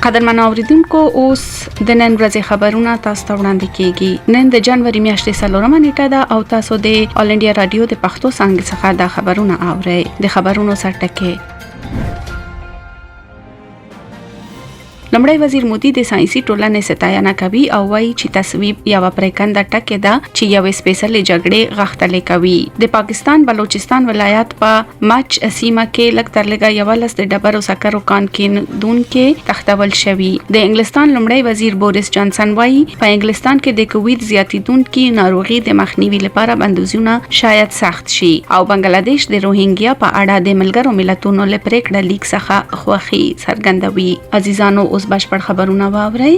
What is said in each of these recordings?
قدرمن اوریدونکو اوس د نن ورځې خبرونه تاسو ته وړاندې کیږي. نن د جنوري میاشتې 4 نیټه ده او تاسو د آل انډیا رادیو د پښتو څنګه څخه د خبرونه اورئ. د خبرونو سرټکي لمړی وزیر مودي د ساينسي ټولنې ستاینه کوي او وایي چې تصویب یو پرېکنده ټکي ده چې یو سپیشل جګړې غختلې کوي. د پاکستان بلوچستان ولایت په مچ سیمه کې لږ تر لږه یو لس د ډبرو سکرو کان کېندون کې تختول شوی. د انګلستان لمړی وزیر بوریس جانسن وایي په انګلستان کې د کووید زیاتیدونکو ناروغي د مخنیوي لپاره بندیزونه شاید سخت شي او بنگلاديش د روهینګیا په اړه د ملګرو ملتونو لپاره پریکړه لیک څخه خوښي څرګندوي. عزیزانو اوس بشپړ خبرونه واورئ.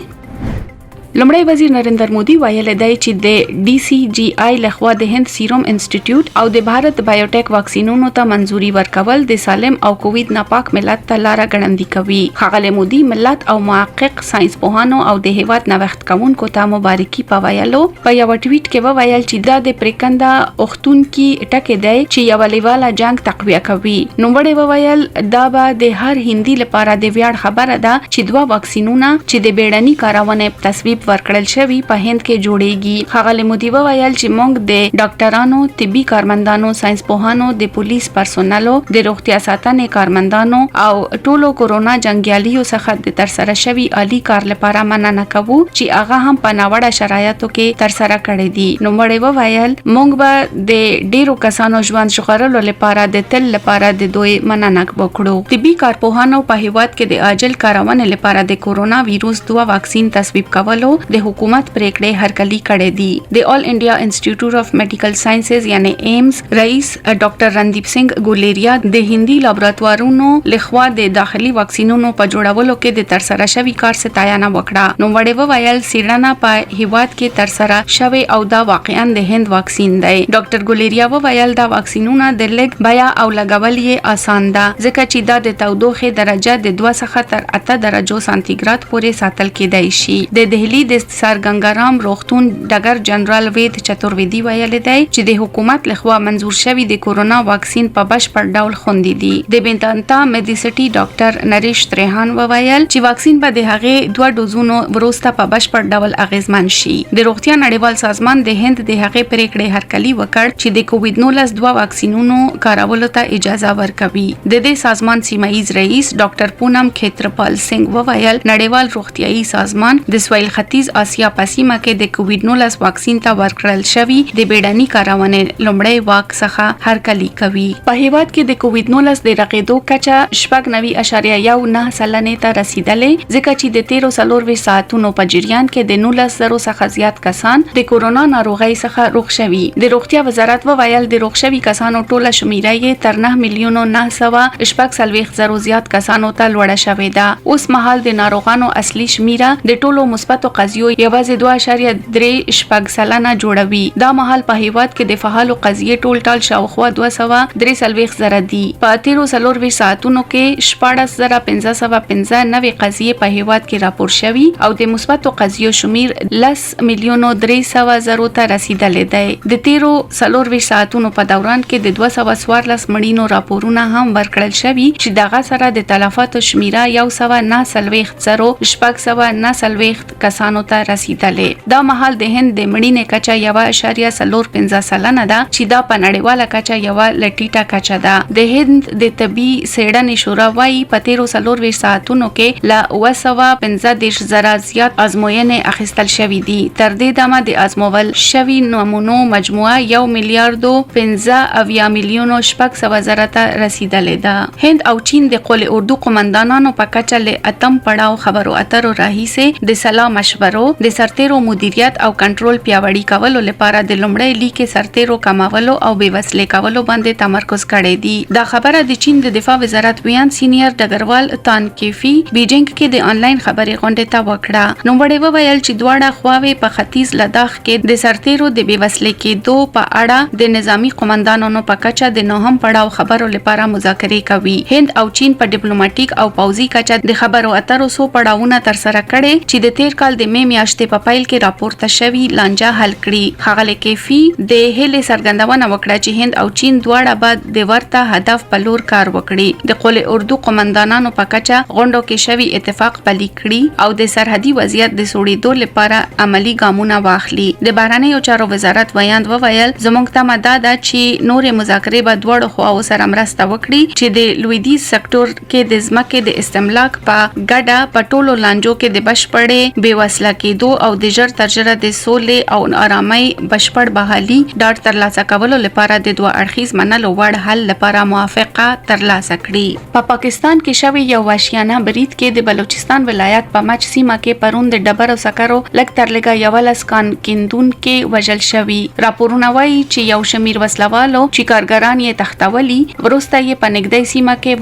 لمړی وزیر نریندر مودي ویل دی چې د ډي سي جي آی لخوا د هند سیروم انسټیټیوټ او د بھارت بایوټیک واکسینونو ته منځوري ورکول د سالم او کووید ناپاک ملت ته لار غړندې کوي. ښاغلی مودي ملت او محقق ساينس پوهانو او د هیواد نوښت کوونکو ته مبارکي پوایلو په یو ټویټ کې وویل چې دا د پریکنده اوختونکو ټکی دی چې یو لیواله جنگ تقویه کوي. نو وړي وویل دا به د هر هندي لپاره د ویاړ خبره ده چې دوه واکسینونه چې د بیړني کارونې تصویب ورکړل شوی په هند کې جوړیږي. ښاغلی مودي وویل چې موږ د ډاکټرانو، طبي کارمندانو، ساينس پوهانو، د پولیس پرسونلو، د روغتیا ساتنې کارمندانو او ټولو کورونا جنگیالیو څخه د ترسره شوی عالی کار لپاره مننه کوو چې هغه هم په ناوړه شرایطو کې ترسره کړی دي. نو مړی وویل موږ به د ډیرو کسانو ژوند ژغورلو لپاره د تل لپاره د دوی مننه وکړو. طبي کارپوهانو په هیواد کې د عاجل کارونې لپاره د کورونا وایروس 2 واکسین تصویب کولو د حکومت پریکړې هرکلی کړې دي. د آل انډیا انسټیټیوټ اف میډیکل ساينسز یعنی ایمز رئیس ډاکټر رندیپ سنگ ګولیریا د هندي لابراتوارونو لخوا د داخلي واکسینونو په جوړولو کې د ترسره شوی کار ستاینه وکړه. نو وړي وویل سیرنا په هیواد کې ترسره شوی او دا واقعا د هند واکسین دی. ډاکټر ګولیریا وویل دا واکسینونه د لګ بیا او لګول یې آسان ده ځکه چې دا د تودوخه درجه د 2 څخه تر 8 درجو سانتیګراد پورې ساتل کېدای شي. د دهلی د سرګنګرام روغتون ډګر جنرال وید چتورویدی ویل دی چې د حکومت لخوا منظور شوی د کورونا واکسین په بشپړ ډول خوندي دي. د بنتانتا میډیسټي ډاکټر نریش تریهان وویل چې واکسین به د هغه 2 ډوزونو وروسته په بشپړ ډول اغیزمن شي. د روغتیا نړیوال سازمان د هند د هغه پریکړې هرکلی وکړ چې د کووید 19 2 واکسینونو کارولو ته اجازه ورکوي. د دې سازمان سیمایي رئیس ډاکټر پونم کھیترپال سنگ وویل نړیوال روغتیايي سازمان د سویل ختیځ آسیا پسیمه کې د کووید 19 واکسین ته ورکړل شوی د بیړني کارونې لومړی واک څخه هرکلی کوي. په هیواد کې د کووید 19 د رغېدو کچه 9.19 سلنې ته رسیدلې ځکه چې د 13 ساعتونو په جریان کې د 19,000 څخه زیات کسان د کورونا ناروغۍ څخه روغ شوي. د روغتیا وزارت وویل د روغ شوي کسانو ټوله شمیره یې تر 9,940,000 زیات کسانو ته لوړه شوې ده. اوس مهال د ناروغانو اصلي شمیره د ټولو مثبتو قضیو یوازې 2.3 سلنه جوړوي. دا مهال په هیواد کې د فعالو قضیې ټول شاوخوا 243 دي. په 13 ساعتونو کې 14,595 قضیې په هیواد کې راپور شوي او د مثبتو قضیو شمیر 10,300,000 ته رسیدلې دی. د 13 ساعتونو په دوران کې د 214 مړینو راپورونه هم ورکړل شوي چې دغه سره د تلفاتو شمیره 190 کسانو ته رسیدلې. دا مهال د هند د مړینې کچه 1.45 سلنه ده چې دا په نړیواله کچه یو لټیټه کچه ده. د هند د طبي څېړنې شورا وايي په 13 ساعتونو کې له 215,000 زیات ازموینې اخیستل شوې دي. تر دې دمه د ازمول شوي نمونو مجموعه 1,15,000,000 ته رسیدلې ده. هند او چین د قول اردو قومندانانو په کچه له اتم پړاو خبرو اترو راهیسې د سلا مشورو د سرتیرو مدیریت او کنټرول پیاوړي کولو لپاره د لومړی لیکې سرتیرو کمولو او بېوسلې کولو باندې تمرکز کړی دی. دا خبره د چین د دفاع وزارت ویان سینیئر ډګروال تان کیفي بیجینګ کې د آنلاین خبري غونډې ته وکړه. نو وړي وویل چې دواړه خواوې په ختیځ لداخ کې د سرتیرو د بېوسلې کېدو په اړه د نظامی قومندانانو په کچه د نهم پړاو خبرو لپاره مذاکرې کوي. هند او چین په ډیپلوماټیک او پوځي کچه د خبرو اترو سو پړاوونه تر سره کړي چې د تیر کال د می میاشتې په پیل کې راپورته شوی لانجه حل کړي. ښاغلي کیفی د هلې څرګندونه وکړه چې هند او چین دواړه به د ورته هدف په لور کار وکړي. د قول اردو قومندانانو په کچه غونډو کې شوی اتفاق پلي کړي او د سرحدي وضعیت د سوړېدو لپاره عملی ګامونه واخلي. د بهرنیو چارو وزارت ویاند وویل زموږ تمه دا ده چې نورې مذاکرې به دواړو خواو سره مرسته وکړي چې د لویدیځ سکتور کې د ځمکې د استملاک په ګډه په ټولو لانجو کې د بشپړې بېوسله کېدو او د ژر تر ژره د سولې او آرامۍ بشپړ بحالي ډاډ ترلاسه کولو لپاره د دوه اړخیز منلو وړ حل لپاره موافقه ترلاسه کړي. په پاکستان کې شوی یو وحشیانه برید کې د بلوچستان ولایت په مچ سیمه کې پرون د ډبرو سکرو لږ تر لږه 11 کان کیندونکي وژل شوي. راپورونه وایي چې یو شمیر وسلوالو چې کارګران یې تختولي وروسته یې په نږدې سیمه کې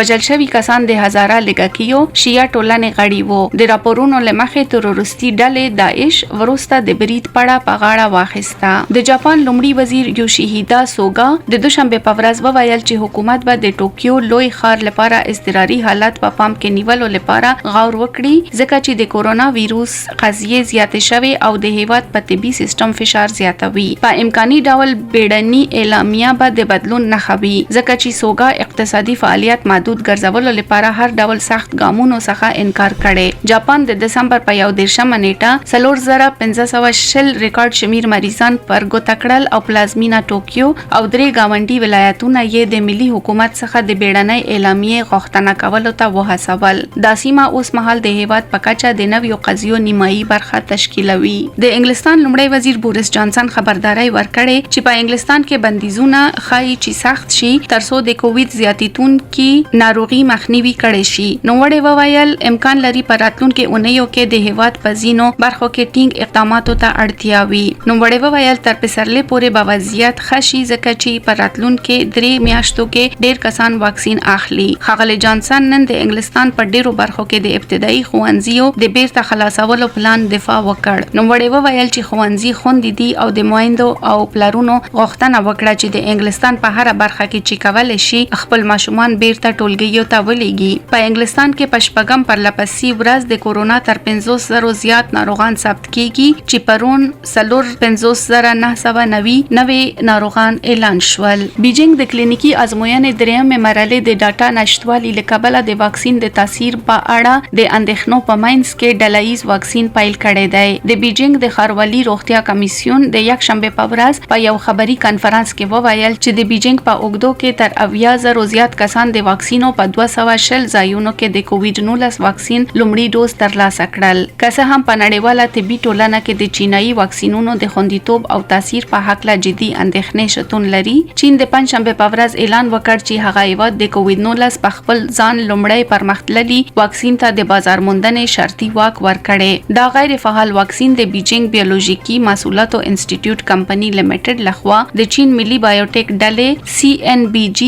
وژل شوي کسان د هزاره لږکیو شیعه ټولنې غړي وو. د راپورونو له مخې تروریستي ډلې داعش وروسته د برید پړه په غاړه واخیسته. د جاپان لومړي وزیر یوشیهیدا سوګا د دوشنبه په ورځ وویل چې حکومت به د ټوکیو لوی ښار لپاره اضطراري حالت په پام کې نیولو لپاره غور وکړي ځکه چې د کورونا وایروس قضیې زیاتې شوي او د هیواد په طبي سیستم فشار زیاتوي. په امکاني ډول بیړني اعلامیه به د بدلون نښه وي ځکه چې سوګا اقتصادي فعالیت محدود ګرځولو لپاره هر ډول سخت ګامونو څخه انکار کړي. جاپان د دسمبر په 11 نیټه 4520 ریکارډ شمیر مریضان پر ګوته کړل او پلازمینا ټوکیو او درې گاونډي ولایتونه یې د ملي حکومت څخه د بیړنۍ اعلامیې غوښتنه کولو ته وهڅول. دا سیمه اوس مهال د هیواد په کچه د نویو قضیو نیمایي برخه تشکیلوي. د انګلستان لومړی وزیر بوریس جانسن خبرداري ورکړې چې په انګلستان کې بندیزونه ښایي چې سخت شي ترڅو د کووید زیاتېدونکي ناروغي مخنیوي کړي شي. نوموړي وویل امکان لري په راتلونکو اونیو کې د هیواد په ځینو برخو کې ټینګ اقداماتو ته اړتیا وي. نوموړي وویل تر پسرلي پورې به وضعیت ښه شي ځکه چې په راتلونکو 3 میاشتو کې ډېر کسان واکسین اخلي. ښاغلي جانسن نن د انګلستان په ډیرو برخو کې د ابتدایي ښوونځیو د بیرته خلاصولو پلان دفاع وکړ. نوموړي وویل چې ښوونځي خوندي دي او د مویندو او پلرونو غوښتنه وکړه چې د انګلستان په هر برخه کې چې کولای شي خپل ماشومان بیرته ټولګیو ته ولېږي. په انګلستان کې په شپږم پرلپسې ورځ د کورونا تر 500 زیات ناروغان ثبت کیږي چې پرون 45,990 نوې ناروغان اعلان شول. بیجینګ د کلینیکي ازموینې درېیمې مرحلې د ډاټا نشټوالي له کبله د واکسین د تاثیر په اړه د اندېښنو په منځ کې ډلهییز واکسین پیل کړی دی. د بیجینګ د ښاروالي روغتیا کمیسیون د یکشنبه په ورځ په یو خبري کانفرنس کې وویل چې د بیجینګ په اوږدو کې تر 80,000 زیات کسان د واکسینو په 200 ځایونو کې د کووید-19 واکسین لومړی ډوز ترلاسه کړل. که څه هم په نړیواله طبي ټولنه کې د چینایي واکسینونو د خوندیتوب او تاثیر په هکله جدي اندېښنې شتون لري. چین د پنځشنبه په ورځ اعلان وکړ چې هغه هیواد د کووید-19 په خپل ځان لومړی پرمختللي واکسین ته د بازار موندنې شرطي واک ورکړي. دا غیر فعال واکسین د بیجینګ بیولوژیکي محصولاتو انسټیټیوټ کمپنی لیمیټډ لخوا د چین ملي بایوټیک ډلې CNBG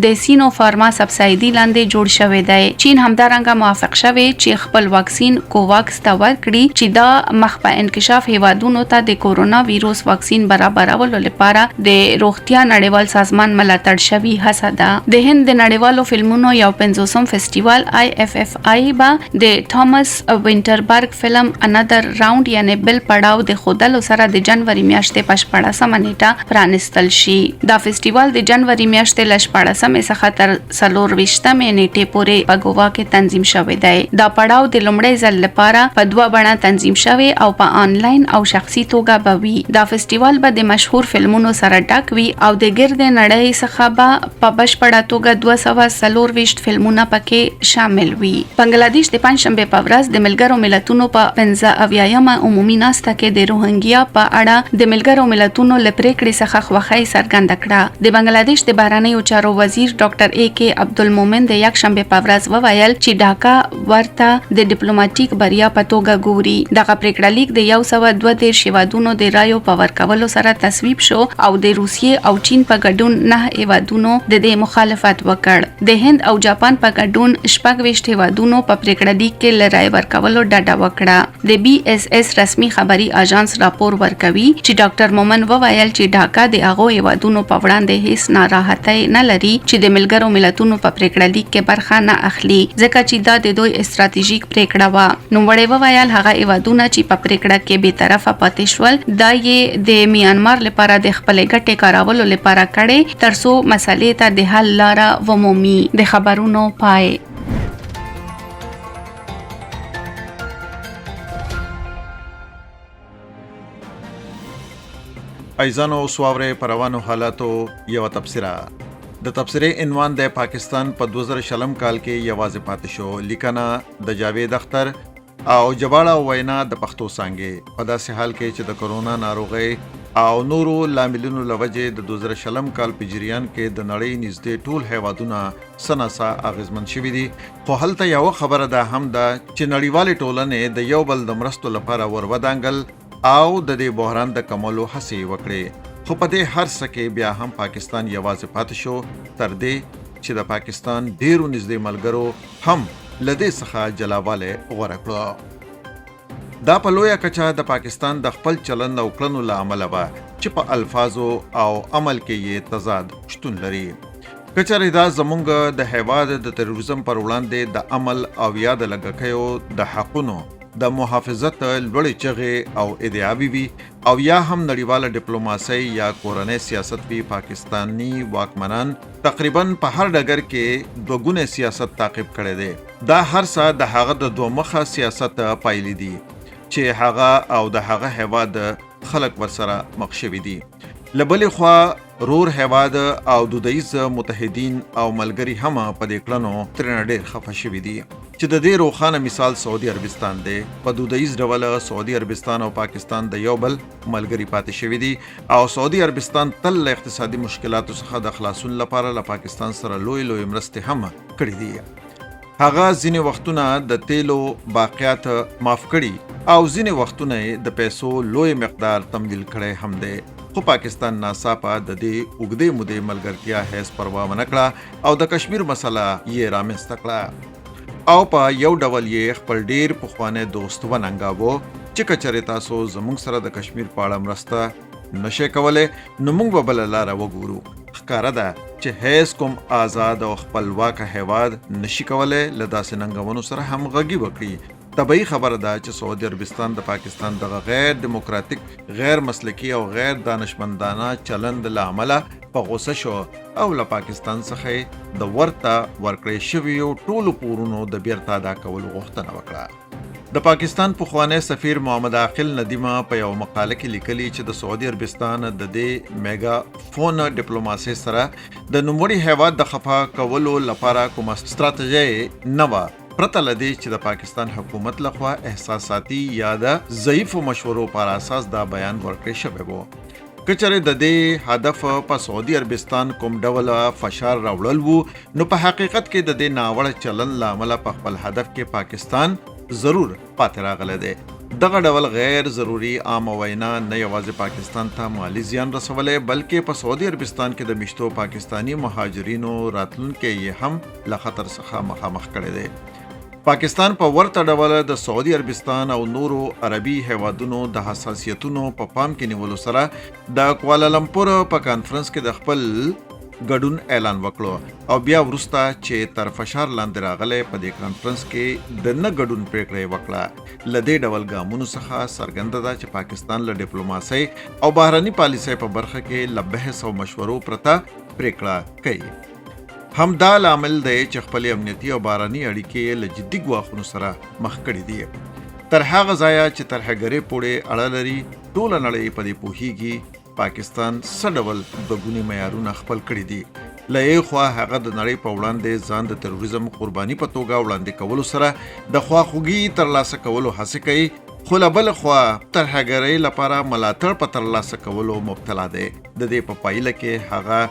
د سینو فارما سبسایډي لاندې جوړ شوی دی. چین همدارنګه موافق شوی چې خپل واکسین کوواکس ته ورکړي چې دا مخ په انکشاف هیوادونو ته د کورونا وایروس واکسین برابرولو لپاره د روغتیا نړیوال سازمان ملاتړ شوی هڅه ده. د هند د نړیوالو فلمونو یو 50م فیسټیوال IFFI به د ټامس وینټربرګ فلم انادر راوند یعنی بل پړاو د خودلو سره د جنوري میاشتې په 14 نیټه پرانستل شي. دا فیسټیوال د جنوري میاشتې له 14 څخه تر 24 نیټې پورې په ګوا کې تنظیم شوی دی. دا پړاو د لومړي ځل لپاره په دوه بڼه تنظیم شوی او په آنلاین او شخصي توګه به وي. دا فیسټیوال به د مشهور فلمونو سره ډک وي او د ګرد نړۍ څخه به په بشپړه توګه 240 فلمونه پکې شامل وي. بنگلاديش د پنځشنبه په ورځ د ملګرو ملتونو په 15 عمومي ناسته کې د روهنګیا په اړه د ملګرو ملتونو له پریکړې څخه خوښي څرګنده کړه. د بنگلاديش د بهرنیو چارو وزیر ډاکټر AK عبدالمومن د یکشنبه په ورځ وویل چې ډاکا ورته د ډیپلوماټیک بریا په توګه ګوري. دغه پریکړه لیک د 132 هیوادونو د رایو په ورکولو سره تصویب شو او د روسیې او چین په ګډون 9 هیوادونو د دې مخالفت وکړ. د هند او جاپان په ګډون 26 هیوادونو په پریکړه لیک کې لرای ورکولو ډاډه وکړه. د BSS رسمي خبري اژانس راپور ورکوي چې ډاکټر مومن وویل چې ډاکا د هغو هیوادونو په وړاندې هیڅ ناراحتي نه لري چې د ملګرو ملتونو په پریکړه لیک کې برخه نه اخلي ځکه چې دا د دوی استراتیژیک پریکړه و. نوموړي وویل هغه ایوادونه چې په پریکړه کې به طرفه پاتې شول دا یې د میانمار لپاره د خپل ګټې کارولو لپاره کړي ترڅو مسلې ته د حل لاره ومومي. د خبرونو پای. ایزانو سواوره پروانو حالاتو یو تبصره. د تبصرې عنوان د پاکستان په 2000 کال کې یوازې پاتې شو. لیکنه د جاوید اختر او جباړه وینا د پښتو څانګې. په داسې حال کې چې د کرونا ناروغي او نورو لاملونو لوجې د 2000 کال په جریان کې د نړۍ نږدې ټول هیوادونه سناسا اغیزمن شوي دي. خو هلته یو خبره ده هم ده چې نړیوالې ټولنې د یو بل د مرستو لپاره ورودانګل او د دې بحران د کمولو هڅې وکړې. خو په دې هر څه کې بیا هم پاکستان یوازې پاتې شو تر دې چې د پاکستان ډیرو نږدې ملګرو هم له دې څخه جلاواله غوره کړو. دا په لویه کچه د پاکستان د خپل چلند او کړنو له امله وه چې په الفاظو او عمل کې یې تضاد شتون لري. کچره دا زمونږ د هیواد د تروریزم پر وړاندې د عمل او یا د لګکیو د حقونو د محافظت لوړې چغې او ادعاوي وي او یا هم نړیواله ډیپلوماسي یا کورنۍ سیاست وي. پاکستانی واکمنان تقریبا په هر ډګر کې دوګونه سیاست تعقیب کړي دي. دا هر څه د هغه د دوه مخه سیاست پایلې دي چې هغه او د هغه هیواد خلک ورسره مخ شوي دي. لبلې خوا رور هیواد او دودیز متحدین او ملګری هم په دې کړنو ترنه ډېر خفه شوي دي چې د دې روښانه مثال سعودي عربستان دی. په دودیز ډول سعودي عربستان او پاکستان د یو بل ملګری پاتې شوي دي او سعودي عربستان تل له اقتصادي مشکلاتو څخه د خلاصون لپاره له پاکستان سره لوی مرستې هم کړې دي. هغه ځینې وختونه د تیلو باقیات معاف کړي او ځینې وختونه د پیسو لوی مقدار تمویل کړی هم دی. خو پاکستان ناڅاپه د دې اوږدې مودې ملګرتیا هیڅ پروا ونه کړه او د کشمیر مسله یې رامنځته کړه او په یو ډول یې خپل ډیر پخوانی دوست وننګاوه چې کچره تاسو زموږ سره د کشمیر په اړه مرسته نشئ کولی نو موږ به بله لاره وګورو. ښکاره ده چې هیڅ کوم آزاد او خپلواکه هیواد نشي کولی له داسې ننګونو سره همغږي وکړي. طبیعي خبره ده چې سعودي عربستان د پاکستان دغه غیر دیموکراتیک، غیر مسلکی او غیر دانشمندانه چلند له امله په غوسه شو او له پاکستان څخه د ورته ورکړې شویو ټولو پورونو د بیرته ادا کولو غوښتنه وکړه. د پاکستان پخوانی سفیر محمد عاقل ندیمه په یو مقاله کې لیکلي چې د سعودي عربستان د دې میگا فون ډیپلوماسي سره د نوموړي هیواد د خفا کولو لپاره کومه ستراتیژي نه وه پرته لدی چې د پاکستان حکومت لخوا احساساتي یا د ضعیفو مشورو پر اساس دا بیان ورکړی شوی وو. کچره د دې هدف په سعودي عربستان کوم ډول فشار راوړل وو نو په حقیقت کې د دې ناوړه چلن لامل په خپل هدف کې پاکستان ضرور پاتې راغلی دی. دغه ډول غیر ضروري عام وینا نه یوازې پاکستان ته مالی زیان رسولی بلکې په سعودي عربستان کې د میشتو پاکستانی مهاجرینو راتلونکی یې هم له خطر څخه مخامخ کړی دی. پاکستان په ورته ډول د سعودي عربستان او نورو عربي هیوادونو د حساسیتونو په پام کې نیولو سره د کوالالمپور په کانفرنس کې د خپل ګډون اعلان وکړو او بیا وروسته چې تر فشار لاندې راغلی په دې کانفرنس کې د نه ګډون پریکړه یې وکړه. له دې ډول ګامونو څخه څرګنده ده چې پاکستان له ډیپلوماسۍ او بهرني پالیسۍ په برخه کې له بحث او مشورو پرته پریکړه کوي. هم دا لامل دی چې خپل امنیتي او بهرني اړیکې له جدي ګواښونو سره مخ کړي دي. تر هغه ځایه چې ترهګرۍ پورې اړه لري ټوله نړۍ په دې پوهیږي پاکستان څه ډول دوګوني معیارونه خپل کړي دي. له یوې خوا هغه د نړۍ په وړاندې ځان د تروریزم قرباني په توګه وړاندې کولو سره د خواخوږي ترلاسه کولو هڅې کوي خو له بلې خوا ترهګرۍ لپاره ملاتړ په ترلاسه کولو مبتلا دی. د دې په پایله کې هغه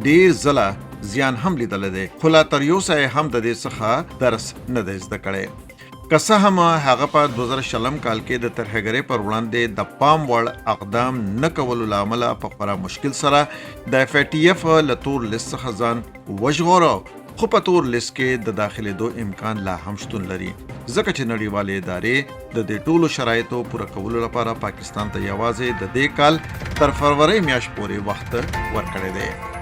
ډیر ځله زیان هم لیدلی دی خو لا تر اوسه هم د دې څخه درس نه دی زده کړی. که څه هم هغه په 2000 کال کې د ترهګرۍ پر وړاندې د پام وړ اقدام نه کولو له امله په خورا مشکل سره د FATF له تور لیست څخه ځان وژغوره خو په تور لیست کې د داخلېدو امکان لا هم شتون لري ځکه چې نړیوالې ادارې د دې ټولو شرایطو پوره کولو لپاره پاکستان ته یوازې د دې کال تر فروری میاشت پورې وخت ورکړی دی.